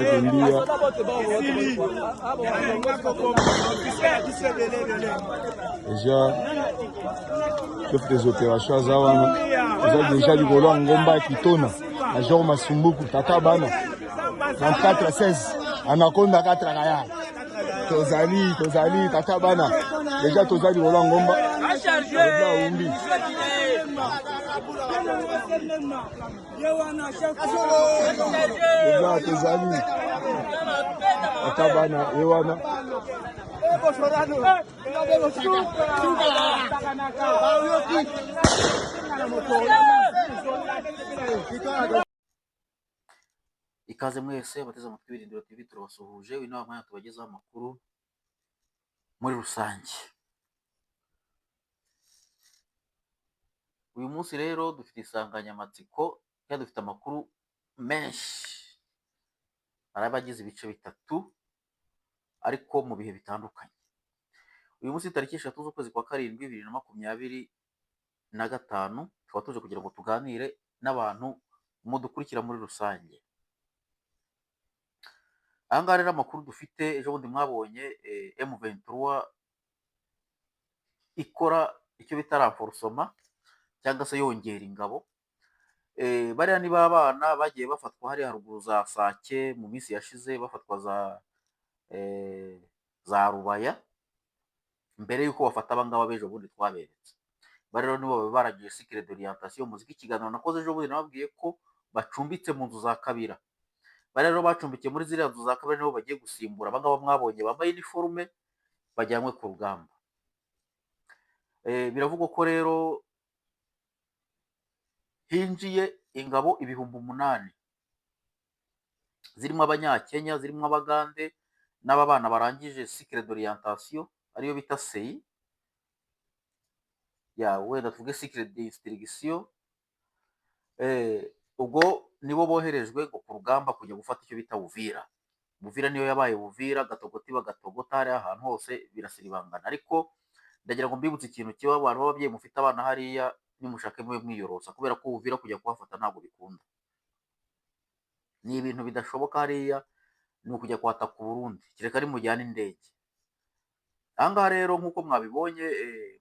Kakimbia. Déjà, chef des opérations Zawana. Vous déjà du volant Ngomba Kitona. À Jean Masumbuku, Tata Bana. 24 à 16. Anaconda 4 à Kaya. Tozali, Tata Bana. Déjà, Tozali du volant Ngomba. Déjà, Tozali. Tata Bana, Ewana. Ikaze mwese abateze amatwi Birindiro TV, turabasuhuje. Uyu ni wa mwanya tubagezaho amakuru muri rusange. Uyu munsi rero dufite insanganyamatsiko kandi dufite amakuru menshi arabagize ibice bitatu ariko mu bihe bitandukanye. Uyu munsi tariki 3 z'ukwezi kwa karindwi 2025 tukaba tuje kugira ngo tuganire n'abantu mudukurikira muri rusange. Ahangaha rero amakuru dufite, ejo bundi mwabonye M23 ikora icyo bita renforcement cyangwa se yongera ingabo. Bariya ni babana bagiye bafatwa hari haruguru za Sake mu minsi yashize, bafatwa za Rubaya mbere yuko bafata abangaba bejo bundi twaberetse. Bari rero nibo baragiye secret d'orientation muziki ikiganiro nakoze ejo bundi nababwiye ko bacumbitse mu nzu za Kabira. Bari rero bacumbikiye muri ziriya nzu za Kabira nibo bagiye gusimbura abangaba mwabonye bambaye uniforme bajyanywe ku rugamba. Biravugwa ko rero hinjiye ingabo 8,000 zirimo abanyakenya, zirimo abagande n'ababana barangije secret d'orientation ariyo bita CEI ya wenda tuvuge secret d'instruction. Ubwo nibo boherejwe ku rugamba kujya gufata icyo bita Uvira. Uvira niyo yabaye Uvira, Gatogoti bagatogota hari ahantu hose birasiribangana. Ariko ndagira ngo mbibutse ikintu kiba abantu b'ababyeyi mufite abana hariya nimushake mwe mwiyorosa, kubera ko Uvira kujya kuhafata ntabwo bikunda. Ni ibintu bidashoboka hariya, ni ukujya kwata ku Burundi kireka ari mujyana indege. Ahangaha rero nk'uko mwabibonye,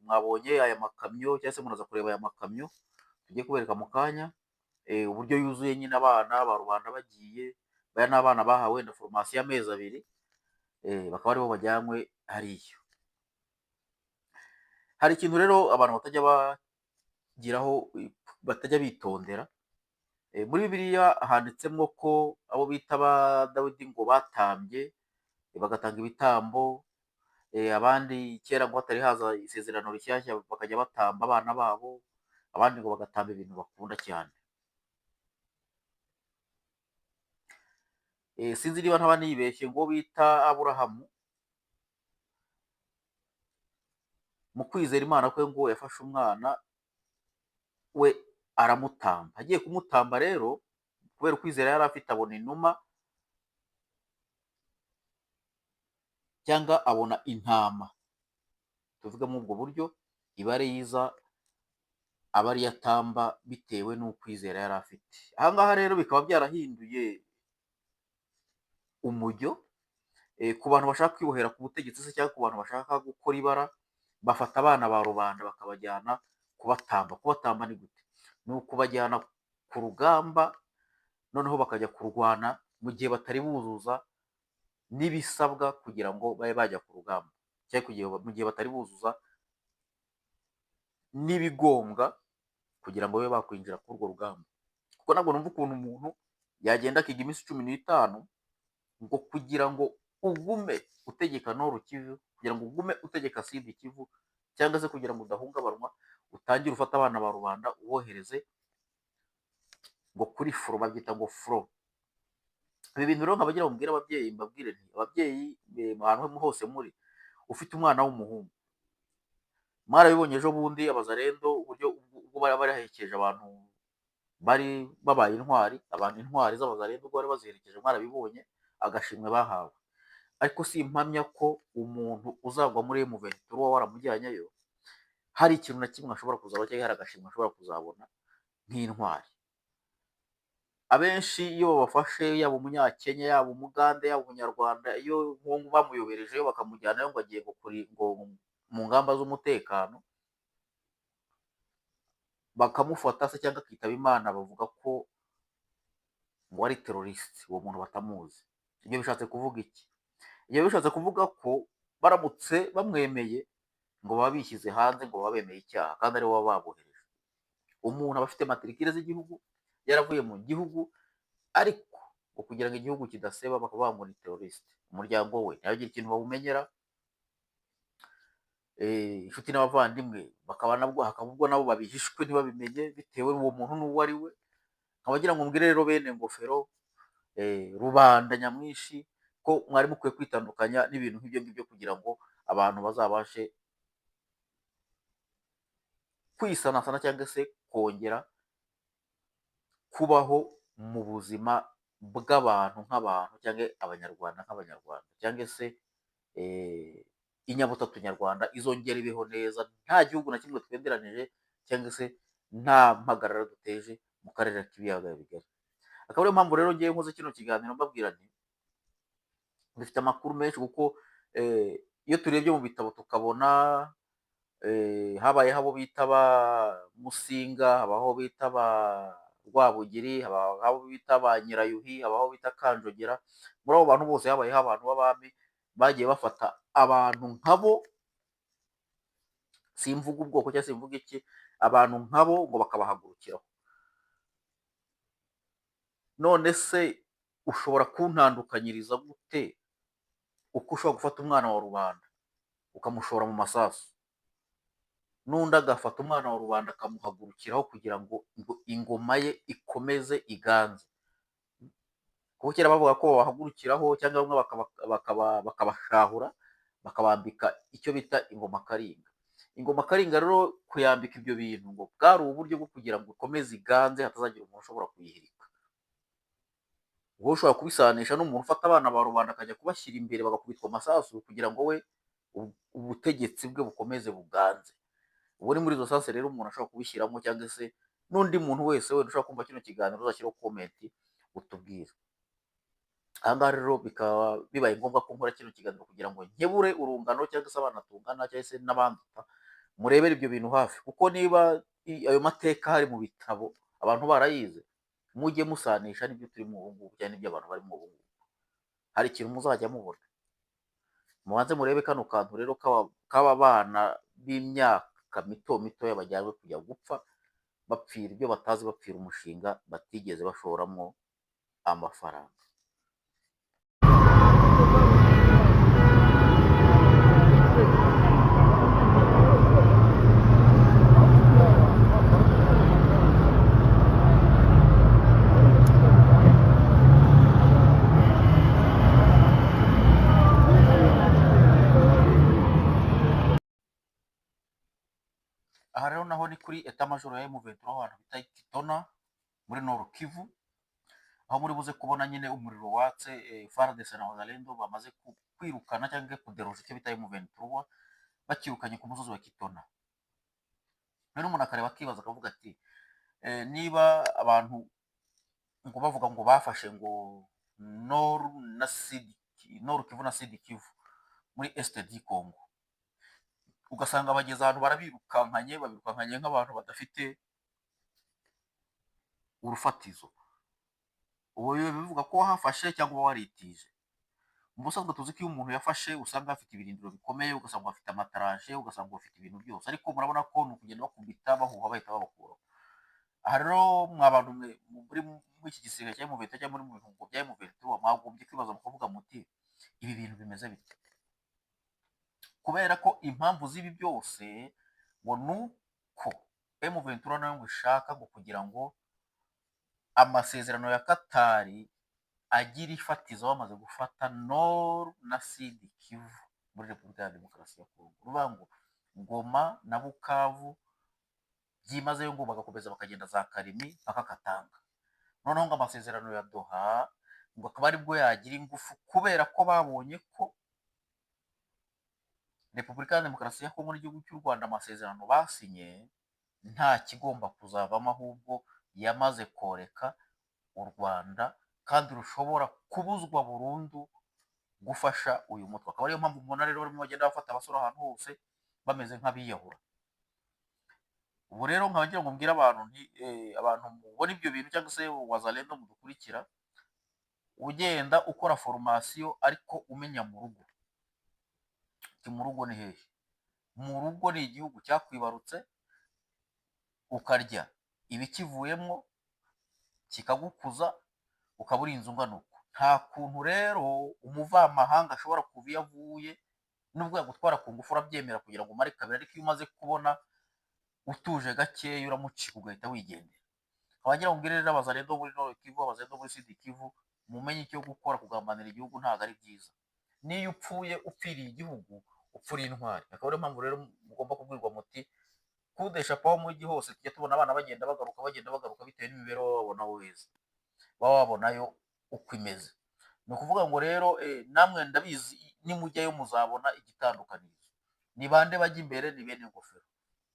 mwabonye aya makamyo cyangwa se muraza kureba aya makamyo tugiye kubereka mu kanya, uburyo yuzuye nyine abana ba rubanda bagiye. Baya n'abana bahawe na formation y'amezi 2, bakaba aribo bajyanywe hariya. Hari ikintu rero abantu batajya bagiraho, batajya bitondera. Muri Bibiliya handitsemo ko abo bita ba Dawidi ngo batambye bagatanga ibitambo, abandi kera ngo hatari haza isezerano rishyashya bakajya batamba abana babo, abandi ngo bagatamba ibintu bakunda cyane. Sinzi niba ntaba nibeshye ngo bita Aburahamu mu kwizera Imana kwe ngo yafashe umwana we aramutamba. Agiye kumutamba rero kubera kwizera yari afite, abona inuma cyangwa abona intama, tuvuga mu ubwo buryo ibare yiza abari yatamba bitewe n'ukwizera yari afite. Ahangaha rero bikaba byarahinduye umujyo ku bantu bashaka kwibohera ku butegetsi se cyangwa ku bantu bashaka gukora ibara, bafata abana ba rubanda bakabajyana kubatamba. Kubatamba ni gute? Ni ukubajyana ku rugamba, noneho bakajya kurwana mu gihe batari buzuza n'ibisabwa kugira ngo babe bajya ku rugamba, cyangwa mu gihe batari buzuza n'ibigombwa kugira ngo babe bakwinjira kuri urwo rugamba. Kuko ntabwo numva ukuntu umuntu yagenda akiga iminsi 15 ngo kugira ngo ugume utegeka Nord Kivu, kugira ngo ugume utegeka Sud Kivu, cyangwa se kugira ngo udahungabanwa utangire ufata abana ba rubanda ubohereze ngo kuri furo, babyita ngo furo. Ibi bintu rero nkabagira mbwira ababyeyi, mbabwire nti ababyeyi ahantu hose muri ufite umwana w'umuhungu, mwarabibonye ejo bundi abazarendo uburyo ubwo bari baraherekeje abantu bari babaye intwari, abantu intwari z'abazarendo ubwo bari baziherekeje mwarabibonye agashimwe bahawe. Ariko si impamya ko umuntu uzagwa muri M23 waramujyanyayo hari ikintu na kimwe ashobora kuzaba, cyangwa hari agashimwe ashobora kuzabona nk'intwari. abenshi iyo babafashe yaba umunyakenya yaba umugande yaba umunyarwanda, iyo nko bamuyoberejeyo bakamujyanayo ngo agiye ngo mu ngamba z'umutekano, bakamufata se cyangwa akitaba Imana, bavuga ko ngo ari teroriste, uwo muntu batamuzi. Ibyo bishatse kuvuga iki? Ibyo bishatse kuvuga ko baramutse bamwemeye ngo baba bishyize hanze, ngo baba bemeye icyaha kandi aribo baba babohereje. Umuntu aba afite matirikire z'igihugu, yaravuye mu gihugu, ariko ngo kugira ngo igihugu kidaseba bakaba bamubona teroriste. Umuryango we ntihagire ikintu bawumenyera, inshuti n'abavandimwe bakaba ubwo nabo babihishwe ntibabimenye bitewe n'uwo muntu n'uwo ari we. Nkabagira ngo mbwire rero bene ngofero, rubanda nyamwinshi, ko mwari mukwiye kwitandukanya n'ibintu nk'ibyo ngibyo kugira ngo abantu bazabashe kwisanasana cyangwa se kongera kubaho mu buzima bw'abantu nk'abantu, cyangwa abanyarwanda nk'abanyarwanda, cyangwa se inyabutatu nyarwanda izongera ibeho neza, nta gihugu na kimwe twegeranije cyangwa se nta mpagarara duteje mu karere k'ibiyaga bigari. Akaba ariyo mpamvu rero ngewe nkoze kino kiganiro mbabwira nti dufite amakuru menshi, kuko iyo turebye mu bitabo tukabona habayeho abo bita ba Musinga, habaho bita ba Rwabugiri, habaho bita ba Nyirayuhi, habaho bita Kanjogera. Muri abo bantu bose habayeho abantu b'abami bagiye bafata abantu nkabo, simvuga ubwoko cyangwa simvuga iki, abantu nkabo ngo bakabahagurukiraho. None se ushobora kuntandukanyiriza gute uko ushobora gufata umwana wa rubanda ukamushora mu masasu, n'undi agafata umwana wa rubanda akamuhagurukiraho kugira ngo ingoma ye ikomeze iganze? Kuko kera bavuga ko babahagurukiraho cyangwa bamwe bakabashahura, bakabambika icyo bita ingoma karinga. Ingoma karinga rero kuyambika ibyo bintu ngo bwari uburyo bwo kugira ngo ikomeze iganze, hatazagira umuntu ushobora kuyihirika. Wowe ushobora kubisanisha n'umuntu ufata abana ba rubanda akajya kubashyira imbere bagakubitwa amasasu kugira ngo we ubutegetsi bwe bukomeze buganze. Ubu ni muri izo sase rero umuntu ashobora kubishyiramo, cyangwa se n'undi muntu wese wenda ushobora kumva kino kiganiro uzashyiraho komenti utubwire. Aha ngaha rero bikaba bibaye ngombwa ko nkora kino kiganiro kugira ngo nkebure urungano cyangwa se abana tungana cyangwa se n'abanduta, murebere ibyo bintu hafi, kuko niba ayo mateka hari mu bitabo abantu barayize, mujye musanisha n'ibyo turimo ubu ngubu cyangwa n'ibyo abantu barimo ubu ngubu, hari ikintu muzajya mubona. Mubanze murebe kano kantu rero k'aba bana b'imyaka mito mitoya bajyanywe kujya gupfa, bapfira ibyo batazi, bapfira umushinga batigeze bashoramo amafaranga. Aha rero naho ni kuri eta majoro ya M23 ahantu bita Kitona muri Nord Kivu, aho muri buze kubona nyine umuriro watse, FARDC na Wazalendo bamaze kwirukana cyangwa kuderoza icyo bita M23, bakirukanye ku musozi wa Kitona. Rero umuntu akareba akibaza akavuga ati niba abantu ngo bavuga ngo bafashe ngo Nord Kivu na Sud Kivu muri Est du Congo, ugasanga bageze ahantu babirukankanye nk'abantu badafite urufatizo. Ubu bivuga ko wahafashe cyangwa waritije. Mu busanzwe tuzi ko iyo umuntu yafashe usanga afite ibirindiro bikomeye, ugasanga afite amataranje, ugasanga afite ibintu byose, ariko murabona ko ni ukugenda bakubita bahuha bahita babakuraho. Aha rero mwa bantu muri iki gisirikare cya M23 cyangwa muri mu bihugu bya M23 mwagombye kwibaza mukavuga muti ibi bintu bimeze bite? Kubera ko impamvu z'ibi byose ngo nuko M23 nayo ngo ishaka ngo kugira ngo amasezerano ya Katari agira ifatizo bamaze gufata Nord na Sud Kivu muri Repubulika ya Demokarasi ya Kongo. Ruvuga ngo Goma na Bukavu byimazeyo ngo bagakomeza bakagenda za Karimi mpaka Katanga. Noneho ngo amasezerano ya Doha ngo akaba aribwo yagira ingufu, kubera ko babonye ko Repubulika ya Demokarasi ya Kongo n'igihugu cy'u Rwanda amasezerano basinye nta kigomba kuzavamo, ahubwo yamaze koreka u Rwanda kandi rushobora kubuzwa burundu gufasha uyu mutwe. Akaba ariyo mpamvu umuntu rero barimo bagenda bafata abasore ahantu hose bameze nk'abiyahura. Ubu rero nkaba ngira ngo mbwire abantu nti abantu mubona ibyo bintu cyangwa se wazalendo mudukurikira, ugenda ukora formation ariko umenya mu rugo. Mu rugo ni hehe? Mu rugo ni igihugu cyakwibarutse, ukarya ibikivuyemo, kikagukuza, ukaba uri inzu ngana uko. Nta kuntu rero umuvamahanga ashobora kuva iyo avuye, nubwo yagutwara ku ngufu urabyemera kugira ngo umare kabiri, ariko iyo umaze kubona utuje gakeya uramucika ugahita wigendera. Abagira ngo mbwire rero abazalendo muri Nord Kivu, abazalendo muri Sud Kivu, mumenye icyo gukora. Kugambanira igihugu ntabwo ari byiza. Niyo upfuye upfiriye igihugu, upfuriye intwari. Akaba ariyo mpamvu rero mugomba kubwirwa muti kudesha paho mu gihe hose tujya tubona abana bagenda bagaruka bitewe n'imibereho babona weza, baba babonayo uko imeze. Ni ukuvuga ngo rero namwe ndabizi nimujyayo muzabona igitandukanirizo. Ni bande bajya imbere? Ni bene ingofero.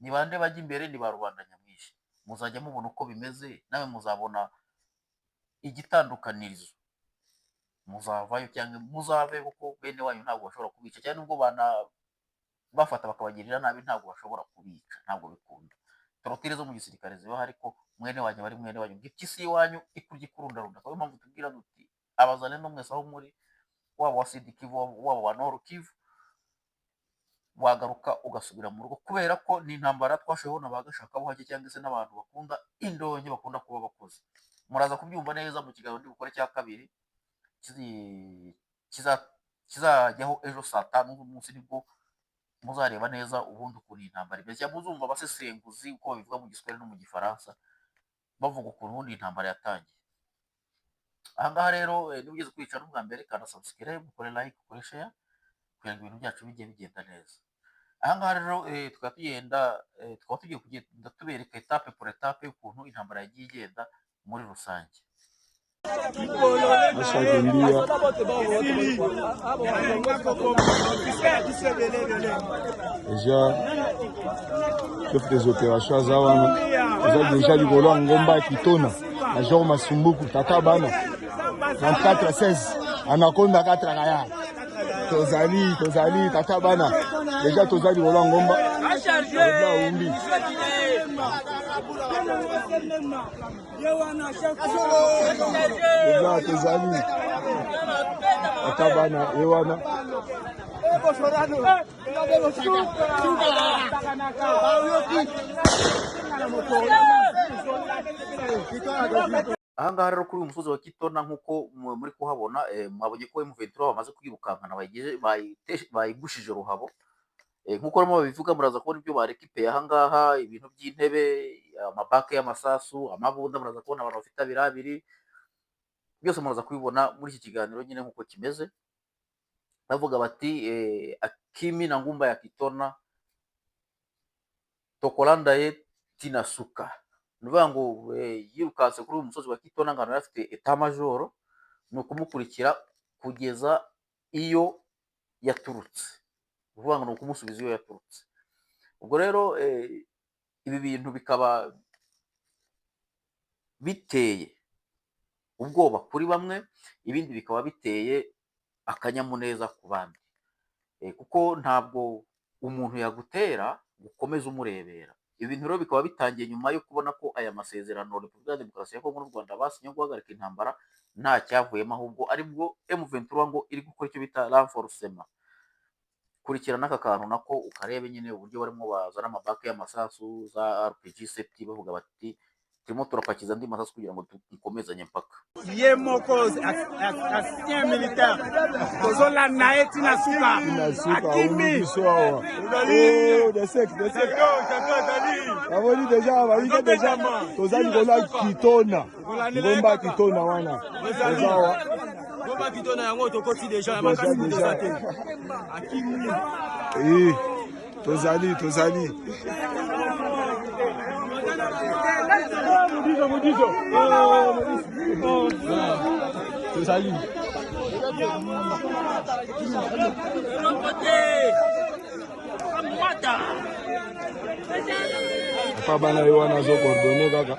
Ni bande bajya imbere? Ni ba rubanda nyamwinshi. Muzajya mubona uko bimeze, nawe muzabona igitandukanirizo. Muzavayo cyangwa muzave, kuko bene wanyu ntabwo bashobora kubica, cyane nubwo bafata bakabagirira nabi ntabwo bashobora kubica, ntabwo bikunda. Torotire zo mu gisirikare zibaho, ariko mwene wanyu bari mwene wanyu, gipyisi iwanyu ikurya ikurundarunda. Akaba impamvu tubwira duti abazalendo mwese aho muri, waba wa Sud Kivu waba wa Nord Kivu, wagaruka ugasubira mu rugo, kubera ko ni intambara twashoyeho n'abagashaka buhake cyangwa se n'abantu bakunda indonke, bakunda kuba bakoze. Muraza kubyumva neza mu kiganiro ndi gukora cya kabiri kizajyaho ejo saa 5 z'umunsi, nibwo muzareba neza ubundi ukuntu intambara imeze. Muzumva abasesenguzi uko babivuga mu Giswahili no mu Gifaransa bavuga ukuntu ubundi intambara yatangiye. Ahangaha rero niba ugeze kwica n'ubwa mbere, kandi subscribe, ukore like, ukore share, kugira ngo ibintu byacu bijye bigenda neza. Ahangaha rero tukaba tugiye kugenda tubereka etape por etape y'ukuntu intambara yagiye igenda muri rusange. Déjà, chef des opérations Zawana, déjà du Golo Ngomba Kitona, Major Masumbuku, Tata Bana, 24-16, Anaconda 4 Raya, Tozali, Tata Bana, déjà Tozali du Golo Ngomba, Tozali, Tata Bana, Ewana. Ahangaha rero kuri uyu musozi wa Kitona nk'uko muri kuhabona, mwabonye ko M23 bamaze kwirukankana, bayigushije ruhabo. Nk'uko barimo babivuga, muraza kubona ibyo barekipeye ahangaha, ibintu by'intebe, amabake y'amasasu, amabunda, muraza kubona abantu bafite abirabiri, byose muraza kubibona muri iki kiganiro nyine nk'uko kimeze. Bavuga bati Akimi na ngumba ya Kitona Tokolanda ye tinasuka. Nuvuga ngo yirukanse kuri uyu musozi wa Kitona, ngano afite etat major, ni ukumukurikira kugeza iyo yaturutse. Uvuga ngo ni ukumusubiza iyo yaturutse. Ubwo rero ibi bintu bikaba biteye ubwoba kuri bamwe, ibindi bikaba biteye akanyamuneza ku bandi, kuko ntabwo umuntu yagutera gukomeza umurebera. Ibintu rero bikaba bitangiye nyuma yo kubona ko aya masezerano Repubulika ya Demokarasi ya Kongo n'u Rwanda basinye guhagarika intambara nta cyavuyemo, ahubwo aribwo M23 ngo iri gukora icyo bita renforcement. Kurikirana aka kantu nako ukarebe nyine uburyo barimo bazana amabake y'amasasu za RPG 7, bavuga bati turimo turapakiza andi masasu kugira ngo dukomezanye mpaka. Ye mokozi ancien militaire tozola naye tinasuka Akimi Avoni déjà balinga déjà tozali kola Kitona ngomba Kitona wana ngomba Kitona yango tokoti déjà ya makasi déjà te Akimi tozali Papa bana yo wana zo coordonner kaka.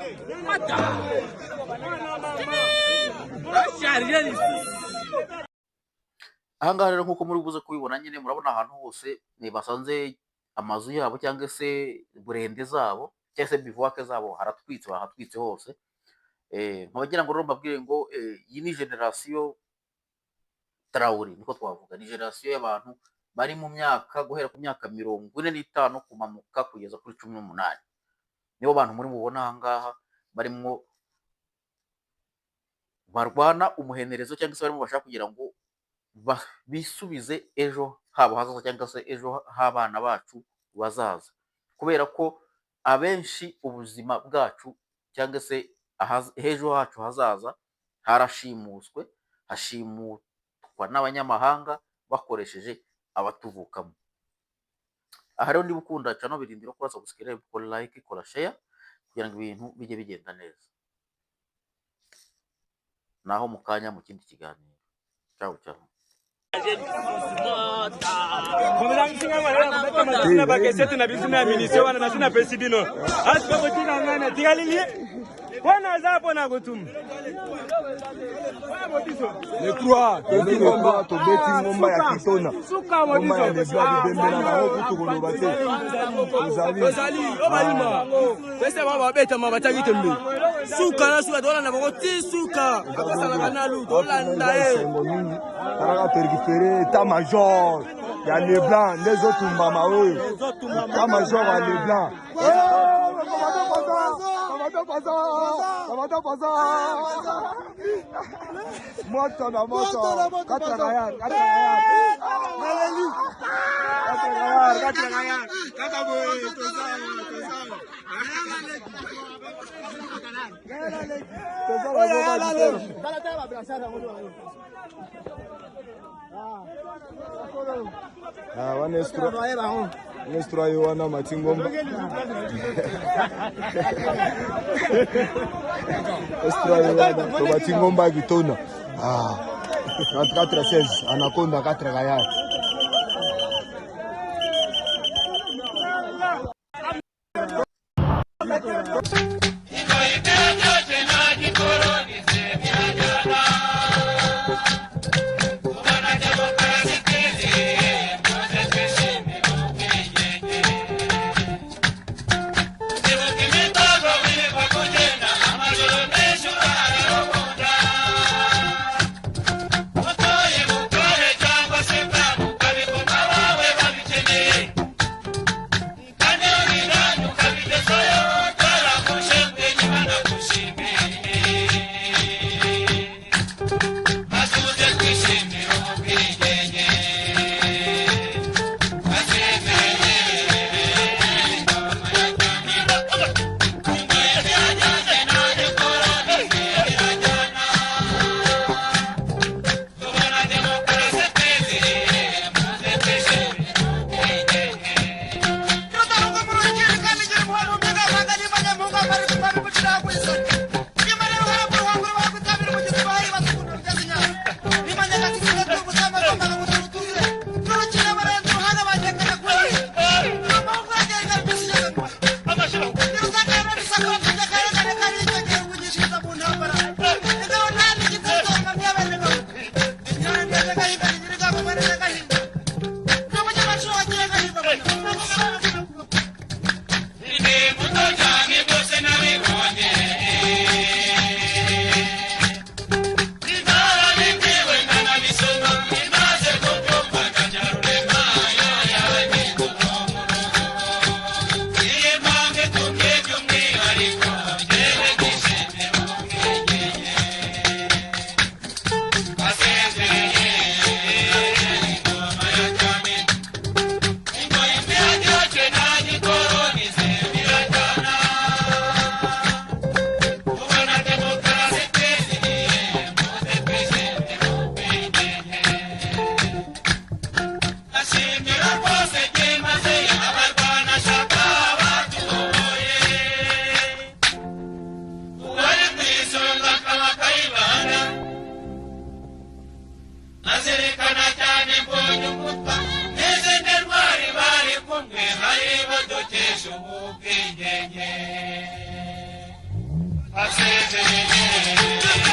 ahangaha rero nk'uko muri buze kubibona nyine murabona ahantu hose basanze amazu yabo cyangwa se burende zabo cyangwa se bivouac zabo haratwitse hose. Nkabagira ngo rero mbabwire ngo iyi ni generasiyo Traoré, niko twavuga, ni generasiyo y'abantu bari mu myaka guhera ku myaka 45 kumanuka kugeza kuri 18. Nibo bantu muri mubona ahangaha barimo barwana umuhenerezo cyangwa se barimo bashaka kugira ngo bisubize ejo habo hazaza cyangwa se ejo h'abana bacu bazaza, kubera ko abenshi ubuzima bwacu cyangwa se ejo hacu hazaza harashimuswe, hashimutwa n'abanyamahanga bakoresheje abatuvukamo. Aha rero niba ukunda channel birindiro ko subscribe, ko like, ko share kugira ngo ibintu bijye bigenda neza. Naho mukanya mu kindi kiganiro. Ciao ciao. Le croix, to beti ngomba ya kitona. Ngomba ya lebla bibembela na kutu kolobate. Ozali obalima. Pesa baba beta mabatagi tembe. Suka na suka dola na boti suka. Akasala kanalu dola ndae. Para récupérer état-major. Il y a les blancs, les autres mamas eux. État-major à les blancs. Moto na moto. Katragayar. Nuestro Ioana Matingomba. Nuestro Ioana Matingomba Gitona. 34-16, Anaconda 4 Gayar. I said,